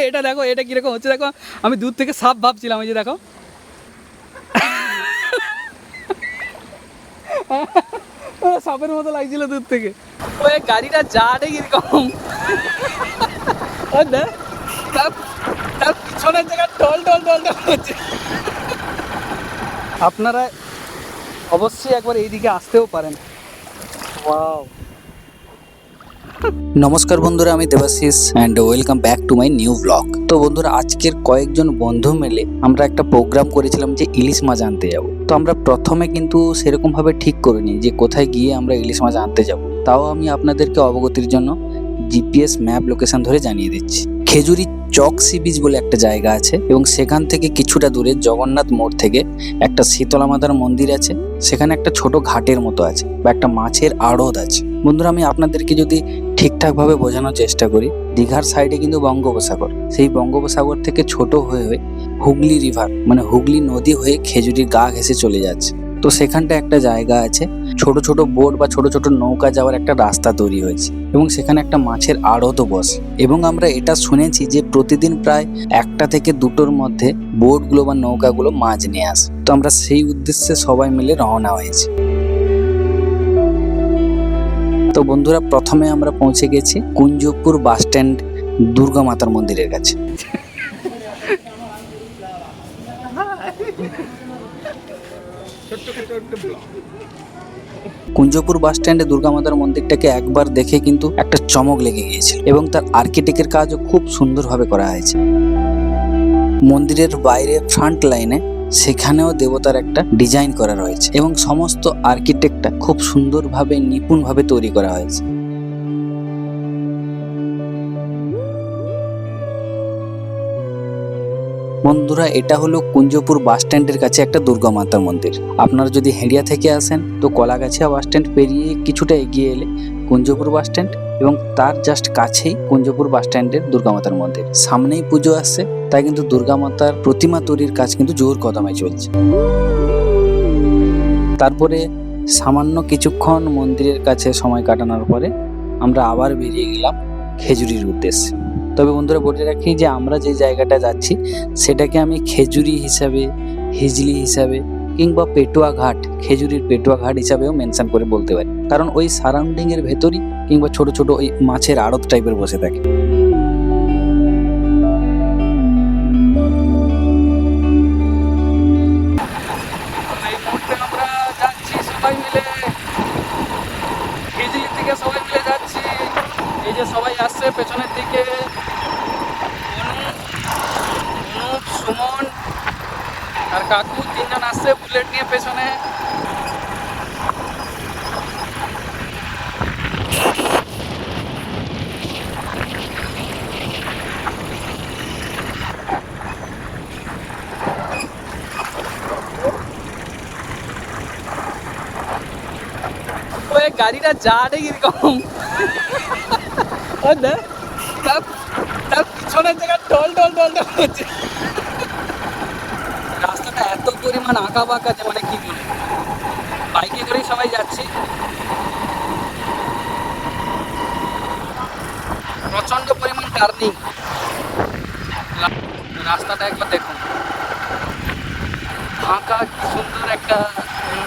এটা দেখো, এটা কীরকম হচ্ছে দেখো। আমি দূর থেকে সাপ ভাবছিলাম, এই যে দেখো। সাপের মতো লাগছিল দূর থেকে। ওই গাড়িটা যাটে কিরকম, তার পিছনের জায়গা টল টল টল টল হচ্ছে। আপনারা অবশ্যই একবার এইদিকে আসতেও পারেন। ওয়াও। নমস্কার বন্ধুরা, আমি Debashis and welcome back to my new blog. তো বন্ধুরা, আজকের কয়েকজন বন্ধু মিলে আমরা একটা প্রোগ্রাম করেছিলাম যে ইলিশ মাছ আনতে যাব। তো আমরা প্রথমে কিন্তু সেরকম ভাবে ঠিক করিনি যে কোথায় গিয়ে আমরা ইলিশ মাছ আনতে যাব। তাও আমি আপনাদেরকে অবগতির জন্য জিপিএস ম্যাপ লোকেশন ধরে জানিয়ে দিচ্ছি। খেজুরি চক সি বিচ বলে একটা জায়গা আছে, এবং সেখান থেকে কিছুটা দূরে জগন্নাথ মোড় থেকে একটা শীতলা মাতার মন্দির আছে। সেখানে একটা ছোট ঘাটের মতো আছে বা একটা মাছের আড়ত আছে। বন্ধুরা, আমি আপনাদেরকে যদি ঠিকঠাক ভাবে বোঝানোর চেষ্টা করি, দীঘার সাইডে কিন্তু বঙ্গোপসাগর, সেই বঙ্গোপসাগর থেকে ছোট হয়ে হয়ে হুগলি রিভার মানে হুগলি নদী হয়ে খেজুরির গা ঘেঁষে চলে যাচ্ছে। তো সেখানটা একটা জায়গা আছে, ছোট ছোট বোট বা ছোট ছোট নৌকা যাওয়ার একটা রাস্তা তৈরি হয়েছে, এবং সেখানে একটা মাছের আড়তও বসে। এবং আমরা এটা শুনেছি যে প্রতিদিন প্রায় 1টা থেকে 2টোর মধ্যে বোটগুলো বা নৌকাগুলো মাছ নিয়ে আসে। তো আমরা সেই উদ্দেশ্যে সবাই মিলে রওনা হয়েছি। তো বন্ধুরা, প্রথমে আমরা পৌঁছে গেছি কুঞ্জপুর বাস স্ট্যান্ড দুর্গা মাতার মন্দিরের কাছে। কুঞ্জপুর বাস স্ট্যান্ডে দুর্গা মাতার মন্দিরটাকে একবার দেখে কিন্তু একটা চমক লেগে গিয়েছিল, এবং তার আর্কিটেক্টের কাজও খুব সুন্দরভাবে করা হয়েছে। মন্দিরের বাইরে ফ্রন্ট লাইনে সেখানেও দেবতার একটা ডিজাইন করা রয়েছে, এবং সমস্ত আর্কিটেক্টটা খুব সুন্দরভাবে নিপুণভাবে তৈরি করা হয়েছে। বন্ধুরা, এটা হলো কুঞ্জপুর বাস স্ট্যান্ডের কাছে একটা দুর্গা মাতার মন্দির। আপনারা যদি হেঁড়িয়া থেকে আসেন তো কলাগাছিয়া বাস স্ট্যান্ড পেরিয়ে কিছুটা এগিয়ে এলে কুঞ্জপুর বাস স্ট্যান্ড, এবং তার জাস্ট কাছেই কুঞ্জপুর বাস স্ট্যান্ডের দুর্গা মাতার মন্দির। সামনেই পুজো আসছে, তাই কিন্তু দুর্গা মাতার প্রতিমা তৈরির কাজ কিন্তু জোর কদমে চলছে। তারপরে সামান্য কিছুক্ষণ মন্দিরের কাছে সময় কাটানোর পরে আমরা আবার বেরিয়ে গেলাম খেজুরির উদ্দেশ্যে। তবে বন্ধুরা, বলে রাখি যে আমরা যে জায়গাটা যাচ্ছি সেটাকে আমি খেজুরি হিসাবে, হিজলি হিসাবে, কিংবা পেটুয়া ঘাট, খেজুরির পেটুয়া ঘাট হিসাবেও মেনশন করে বলতে পারি, কারণ ওই সারাউন্ডিং এর ভেতরই কিংবা ছোট ছোট ওই মাছের আড়ত টাইপের বসে থাকে। সবাই মিলে হিজলির দিকে সবাই মিলে যাচ্ছি। এই যে সবাই আসছে পেছনের দিকে, অনুপ, সুমন আর কাকু, 3জন আসছে বুলেট নিয়ে পেছনে। ওই গাড়িটা যাটে কিরকম, তার পিছনের জায়গা টল টল টল টল হচ্ছে। রাস্তাটা এত পরিমাণ আঁকা বাঁকা যে মানে কি বলবো। বাইকে করেই সবাই যাচ্ছি, প্রচন্ড পরিমাণ টার্নিং। রাস্তাটা একবার দেখুন, ফাঁকা, কি সুন্দর একটা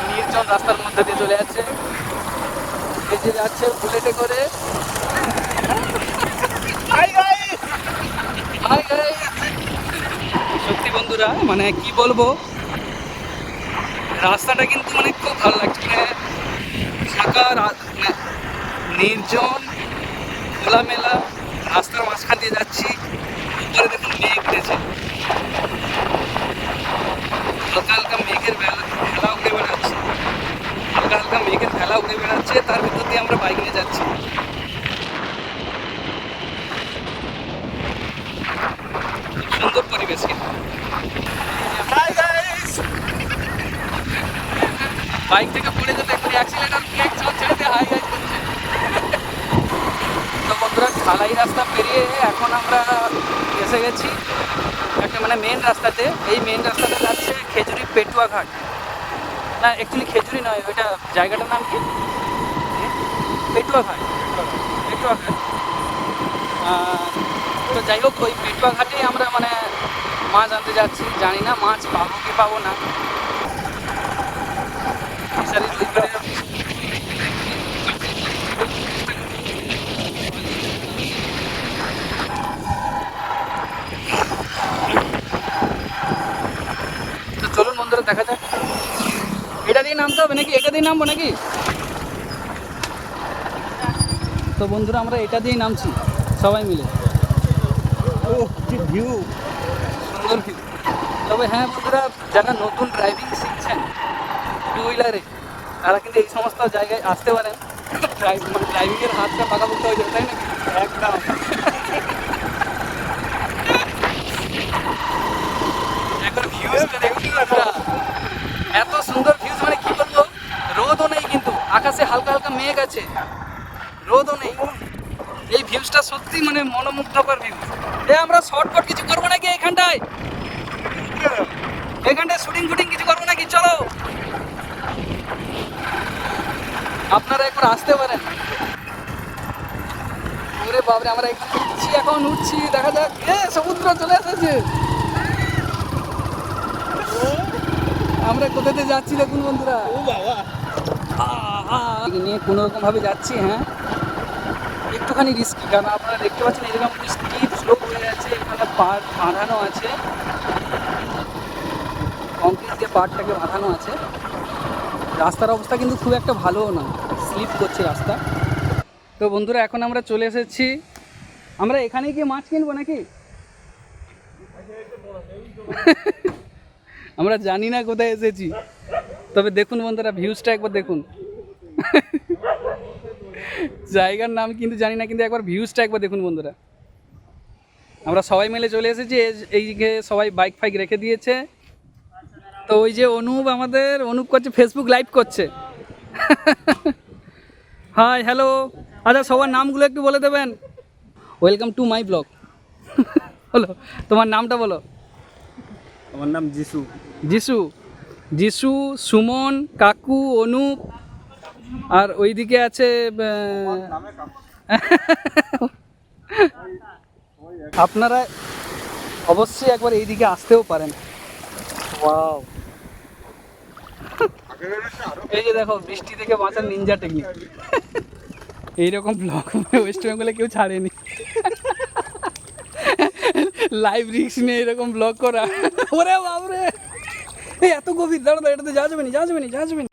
নির্জন রাস্তার মধ্যে দিয়ে চলে যাচ্ছে। এই যে যাচ্ছে বুলেটে করে। সত্যি বন্ধুরা, মানে কি বলবো, রাস্তাটা কিন্তু মানে খুব ভালো লাগছে। মানে ফাঁকা, মানে নির্জন, খোলামেলা রাস্তার মাঝখান দিয়ে যাচ্ছি। উপরে দেখুন মেঘ উঠেছে, হালকা হালকা মেঘের ভেলা উড়ে বেড়াচ্ছে, হালকা হালকা মেঘের ভেলা উড়ে বেড়াচ্ছে, তার ভিতর দিয়ে আমরা বাইক নিয়ে যাচ্ছি। খুব সুন্দর পরিবেশ কিন্তু। বাইক থেকে পড়ে যেতে একটু অ্যাক্সিলেটার ব্রেক ছেড়ে দিয়ে হাই গাইজ করছে। তো বন্ধুরা, ঢালাই রাস্তা পেরিয়ে এখন আমরা এসে গেছি একটা মানে মেন রাস্তাতে। এই মেন রাস্তাতে যাচ্ছে খেজুরি পেটুয়া ঘাট। না, অ্যাকচুয়ালি খেজুরি নয়, ওইটা জায়গাটার নাম কি, পেটুয়া ঘাট। পেটুয়া ঘাট। তো যাই হোক ওই পেটুয়া ঘাটে আমরা মানে মাছ আনতে যাচ্ছি, জানি না মাছ পাবো কি পাবো না। ফিশারির ওই পারে তো চলুন বন্ধুরা দেখা যাক। এটা দিয়ে নামতে হবে নাকি, এটা দিয়ে নামবো নাকি? তো বন্ধুরা আমরা এটা দিয়েই নামছি সবাই মিলে। ও কি ভিউ, সুন্দর ভিউ। তবে হ্যাঁ বন্ধুরা, যারা নতুন ড্রাইভিং শিখছেন টু হুইলারে, তারা কিন্তু এই সমস্ত জায়গায় আসতে পারেন। ড্রাইভিংয়ের হাতটা পাকাপোক্ত হয়ে যাবে, তাই নাকি? একদম। একবার ভিউজটা দেখুন বন্ধুরা, এত সুন্দর ভিউজ, মানে কি বলবো, রোদও নেই কিন্তু আকাশে হালকা হালকা মেঘ আছে, রোদও নেই। এই ভিউজটা সত্যি মানে মনোমুগ্ধকর ভিউজ। আমরা শর্টকাট কিছু করবো নাকি এখানটায়? এখানটায় শুটিং ফুটিং কিছু করবো নাকি? চলো, আপনারা একবার আসতে পারেন। ওরে বাবরে, আমরা এখন উঠছি, দেখা যাক। সমুদ্র চলে এসেছে। আমরা কোথাতে যাচ্ছি দেখুন বন্ধুরা, ও বাবা, নিয়ে কোনো রকম ভাবে যাচ্ছি। হ্যাঁ, একটুখানি রিস্কি, কারণ আপনারা দেখতে পাচ্ছেন এরকম স্টিপ স্লোপ হয়ে আছে, এখানে পার্ট বাঁধানো আছে, কংক্রিট দিয়ে পার্টটাকে বাঁধানো আছে। রাস্তার অবস্থা কিন্তু খুব একটা ভালোও না, স্লিপ করছে রাস্তা। তো বন্ধুরা এখন আমরা চলে এসেছি, আমরা এখানে গিয়ে মাছ কিনবো নাকি? আমরা জানি না কোথায় এসেছি, তবে দেখুন বন্ধুরা ভিউজটা একবার দেখুন। জায়গার নাম কিন্তু জানি না, কিন্তু একবার ভিউজটা একবার দেখুন বন্ধুরা। আমরা সবাই মিলে চলে এসেছি, এইদিকে সবাই বাইক ফাইক রেখে দিয়েছে। তো ওই যে অনুপ করছে, ফেসবুক লাইভ করছে। Hi, hello. আচ্ছা, সবার নামগুলো একটু বলে দেবেন। Welcome to my blog. বলো, তোমার নামটা বলো। আমার নাম যিশু। যিশু, সুমন, কাকু, অনুপ, আর ওইদিকে আছে আপনারা অবশ্যই একবার এইদিকে আসতেও পারেন। ওয়াও, এই যে দেখো, বৃষ্টি থেকে বাঁচার নিনজা টেকনিক। এইরকম ব্লগ ওয়েস্ট বেঙ্গলে কেউ ছাড়েনি। লাইভ রিস্ক নিয়ে এরকম ব্লগ করা। ওরে বাবরে, এই এত গভীর, দাঁড়া, এটাতে যাওয়া যাবে না।